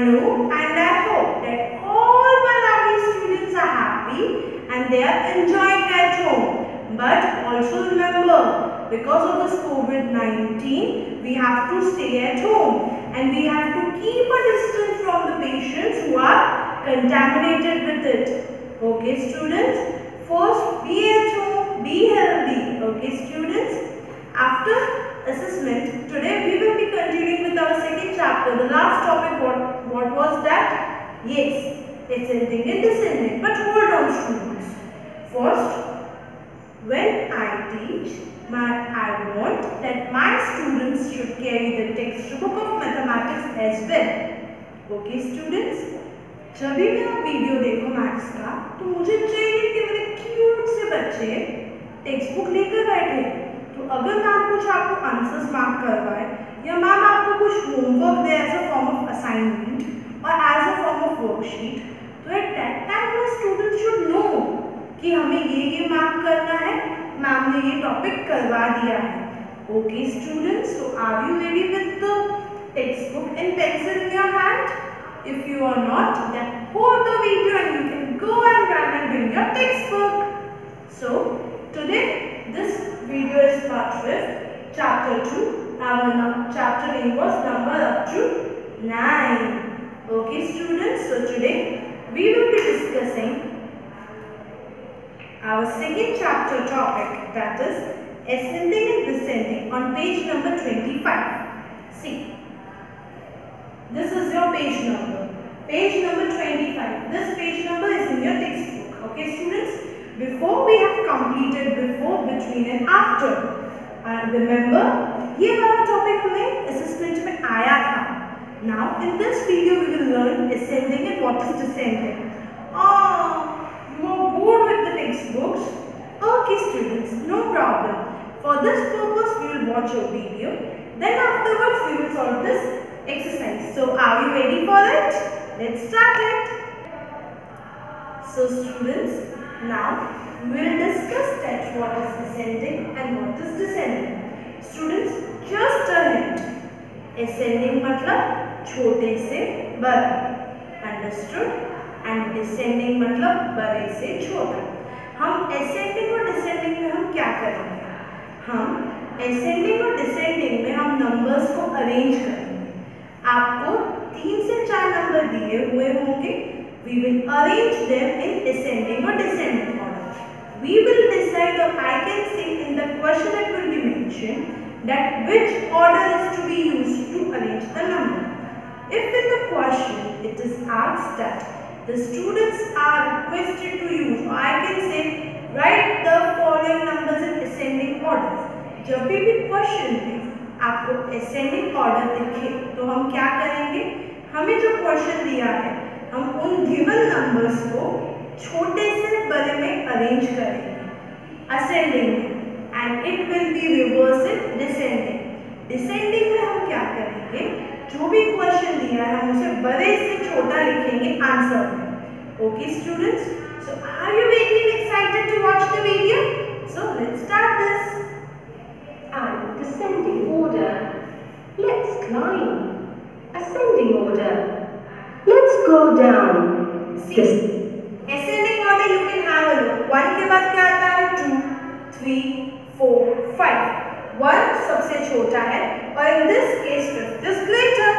know and I hope that all my lovely students are happy and they are enjoying at home. But also remember, because of this COVID-19, we have to stay at home and we have to keep a distance from the patients who are contaminated with it. Okay, students? First, be at home, be healthy. Okay, students? After assessment, today we will be continuing with our second chapter. The last topic, what was that? Yes, ascending and descending. But hold on, students. First, when I teach, I want that my students should carry the textbook of mathematics as well. Okay, students? जब भी मैं आप video देखो maths का, तो मुझे चाहिए कि मेरे क्यूट से बच्चे टेक्स्ट बुक लेकर बैठे। तो अगर मैम कुछ आपको आंसर्स मार्क करवाए या मैम आपको कुछ होमवर्क दे as a form of assignment और as a form of worksheet, तो at that time the student should know कि हमें ये मार्क करना है, मैम ने ये टॉपिक करवा दिया है। Okay students, so are you ready with the text book and pencil in your hand? If you are not, then hold the video and you can go and run and bring your textbook. So, today this video is part with chapter 2. Our chapter name was number up to 9. Okay students, so today we will be discussing our second chapter topic, that is ascending and descending, on page number 25. See. This is your page number. Page number 25. This page number is in your textbook. Okay students? Before we have completed before, between and after. Remember, ये वाला topic हमें assessment में आया था. Now in this video we will learn ascending and what is descending. You are bored with the textbooks? Okay students, no problem. For this purpose we will watch your video. Then afterwards we will solve this exercise. So are you ready for it? Let's start it. So students, now we will discuss that what is ascending and what is descending. Students, just a hint. Ascending मतलब छोटे से बड़ा. Understood? And descending मतलब बड़े से छोटा. हम ascending और descending में हम क्या करेंगे? हम ascending और descending में हम numbers को arrange करेंगे. आपको 3 से 4 नंबर दिए हुए होंगे. We will arrange them in ascending or descending order. We will decide, or I can say in the question it will be mentioned that which order is to be used to arrange the number. If in the question it is asked that the students are requested to use, or I can say write the following numbers in ascending order. जब भी question में आपको ascending order दिखे तो हम क्या करेंगे? हमें जो क्वेश्चन दिया है हम उन गिवन नंबर्स को छोटे से बड़े में अरेंज करेंगे ascending में, and it will be reverse in descending. Descending में हम क्या करेंगे? जो भी क्वेश्चन दिया है हम उसे बड़े से छोटा लिखेंगे आंसर में. Okay students, so are you ready and excited to watch the video? So let's start this. And descending order. Let's climb. Ascending order. Let's go down. See, ascending order you can have a look. 1 के बाद क्या आता है? 2, 3, 4, 5. 1 सबसे छोटा है और in this case 5 is greater.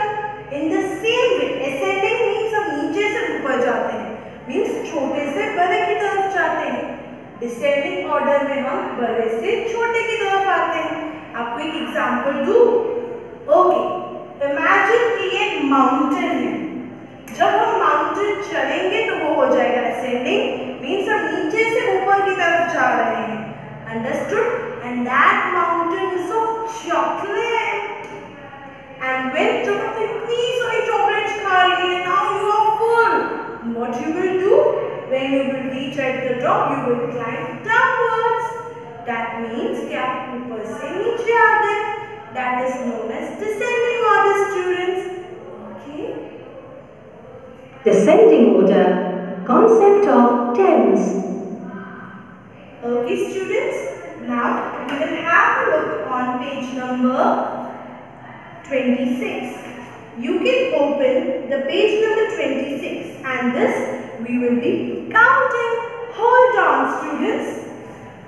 In the same way, ascending means हम नीचे से ऊपर जाते हैं. Means छोटे से बड़े की तरफ जाते हैं. डिसेंडिंग ऑर्डर में हम बड़े से छोटे की तरफ आते हैं. आपको एक एग्जांपल दूं? ओके, इमेजिन कि ये माउंटेन है. जब हम माउंटेन चढ़ेंगे तो वो हो जाएगा असेंडिंग, मींस हम नीचे से ऊपर की तरफ जा रहे हैं. Understood? And that mountain is of chocolate. And when तुम इतनी सारी चॉकलेट्स खा रही है, now you are full. What you will do? When you will reach at the top, you will climb downwards. That means कि आप ऊपर से नीचे आते हैं. That is known as descending order, students. Okay. Descending order. Concept of tens. Okay, students. Now we will have a look on page number 26. you can open the page number 26 and this we will be counting. Hold on students.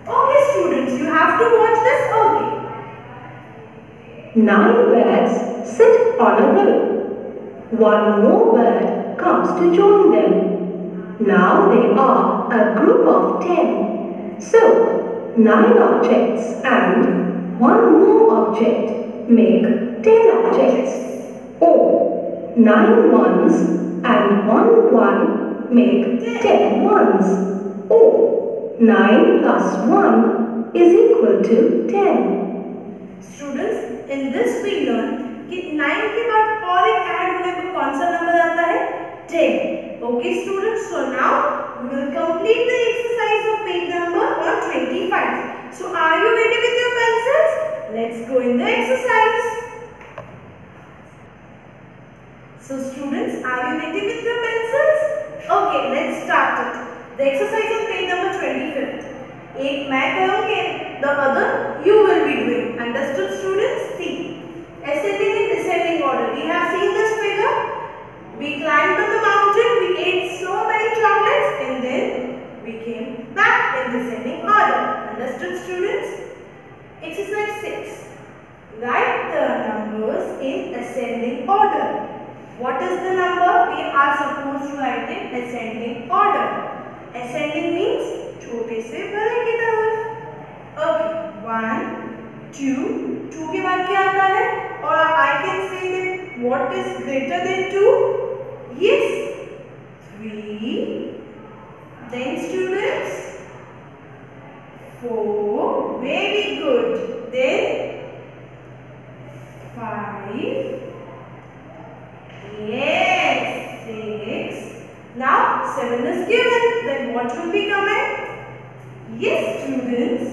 Okay students, you have to watch this. Okay. 9 birds sit on a row. One more bird comes to join them. Now they are a group of 10. So, 9 objects and 1 more object make 10 objects. Or 9 ones and 1 one make 10 ones. Or 9 plus 1 is equal to 10. Students, in this we learn कि 9 के बाद और एक add होने को कौन सा number आता है? 10. Okay students, so now we will complete the exercise of page number 25. So are you ready with your pencils? Let's go in the exercise. So students, are you ready with your pencils? Okay, let's start it. The exercise of page number 25. एक मैं करूँगी, the other you will be doing. Understood students? See. Ascending and descending order. We have seen this figure. We climbed on the mountain, we ate so many chocolates and then we came back in descending order. Understood students? Exercise 6. Write the numbers in ascending order. What is the number? We are supposed to write in ascending order. Ascending means छोटे से बड़े की तरफ. Okay. 1, 2. 2 के बाद क्या आता है? Or I can say that what is greater than 2? Yes. 3. Then students 4. Very good. Then 5. Yes. 6. Now 7 is given. Then what will be coming? Yes students.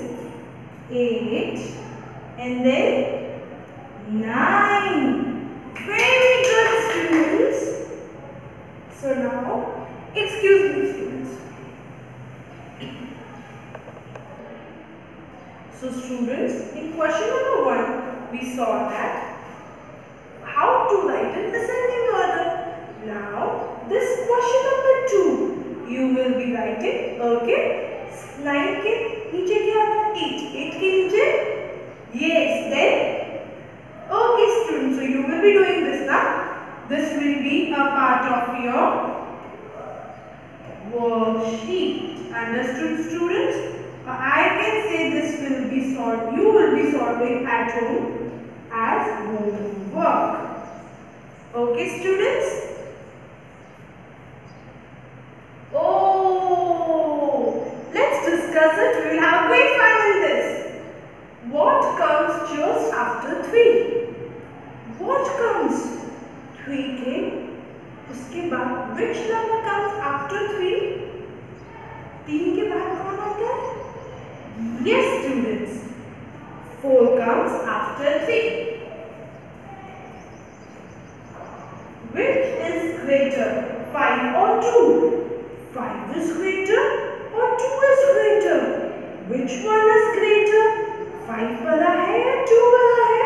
8. And then 9. Very good students. So now, excuse me students. So students, in question number 1, we saw that how to write in ascending order. Now, this question number 2, you will be writing, okay, 9 के नीचे क्या आता है? 8. 8 के नीचे? Yes, then, okay students, so you will be doing this now. This will be a part of your worksheet. Understood students? I can say this will be solved, you will be solving at home as homework. Okay students? Oh, let's discuss it. We will have great fun in this. What comes just after 3? What comes? 3 के उसके बाद which number comes after 3? 3 के बाद कौन आता है? Yes students. 4 comes after 3. Which is greater? 5 or 2? 5 is greater or 2 is greater? Which one is greater? 5 बड़ा है या 2 बड़ा है?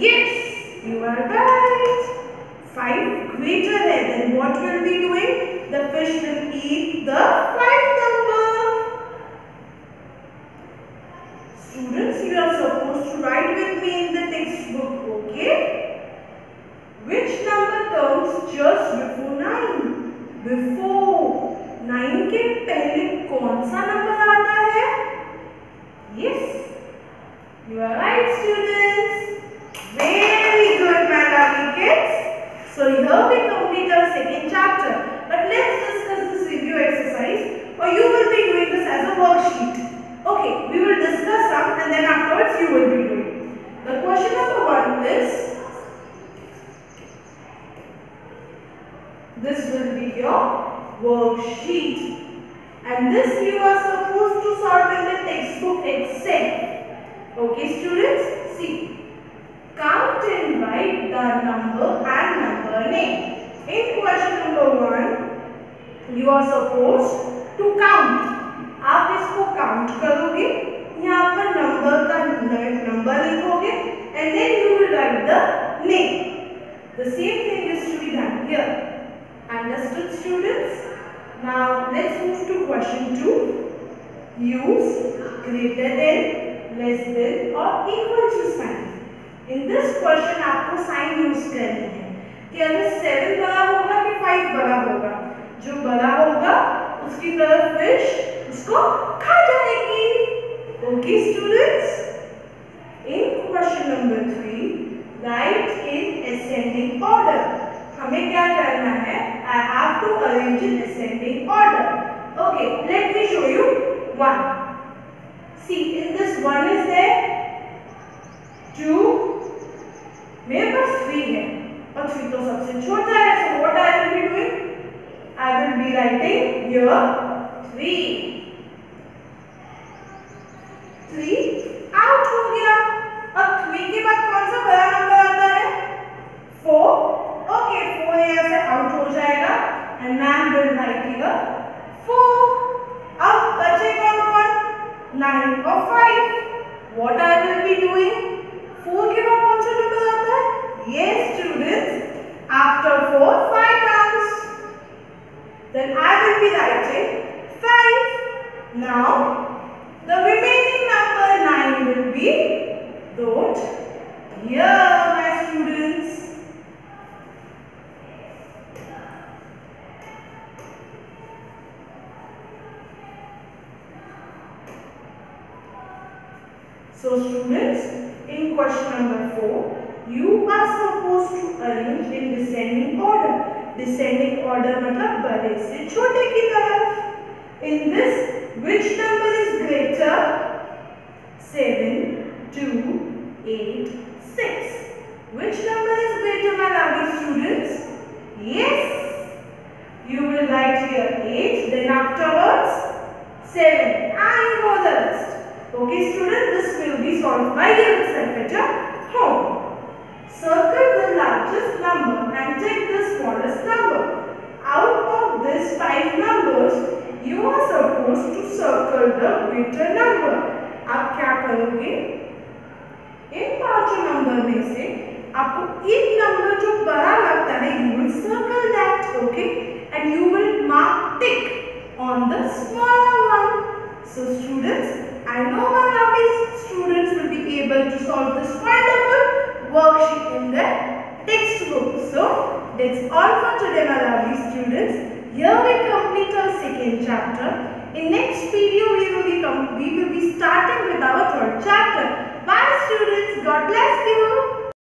Yes, you are right. 5 greater है. Then what will be doing? The fish will eat the 5 number. Students, you are supposed to write with me in the textbook, okay? Which number comes just before 9? Before 9 के पहले कौन सा number आता है? Yes, you are right students. Very good my lovely kids. So here we complete our second chapter. But let's discuss this review exercise or you will be doing this as a worksheet. Okay, we will discuss some and then afterwards you will be doing. The question number 1 is, this will be your worksheet. And this you are supposed to solve in the textbook itself. Okay students, see. Count and write the number and number name. In question number 1, you are supposed to count. आप इसको count करोगे, यहाँ पर number का number लिखोगे and then you will write the name. The same thing is to be done here. Understood, students? Now let's move to question 2. Use greater than, less than or equal to sign. In this question आपको sign use करनी है कि अगर 7 बड़ा होगा कि 5 बड़ा होगा। जो बड़ा होगा उसकी तरफ फिश उसको खा जाएगी। Okay students, in question number 3 right in ascending order. हमें क्या करना है? I have to arrange in ascending order. Okay, let me show you 1. See, in this 1 is there, 2, मेरे पास 3 है और 3 तो सबसे छोटा है। So what I will be doing? I will be writing here 3. 3 out हो गया। अब 3 के बाद कौन सा बड़ा नंबर आता है? 4. ओके, 4 यहाँ से आउट हो जाएगा and ma'am will write here 4. अब बचे कौन कौन? 9 और 5. What I will be doing? 4 के बाद कौन सा नंबर आता है? Yes students, after 4 5 comes. Then I will be writing 5. Now the remaining number 9 will be wrote here, my students. So students, in question number 4, you are supposed to arrange in descending order. Descending order मतलब बड़े से छोटे की तरफ. In this, which number is greater? 7, 2, 8, 6. Which number is greater, my lovely students? Yes. You will write here 8, then afterwards 7. I know the rest. Okay students, this will be solved by yourself at your home. Circle the largest number and take the smallest number. Out of these 5 numbers, you are supposed to circle the greater number. आप क्या करोगे? इन 5 number में से आपको एक number जो बड़ा लगता है, you will circle that, okay? And you will mark tick on the smaller one. So students, I know my lovely students will be able to solve this wonderful worksheet in their textbook. So that's all for today, my lovely students. Here we complete our second chapter. In next video we will be starting with our third chapter. Bye students. God bless.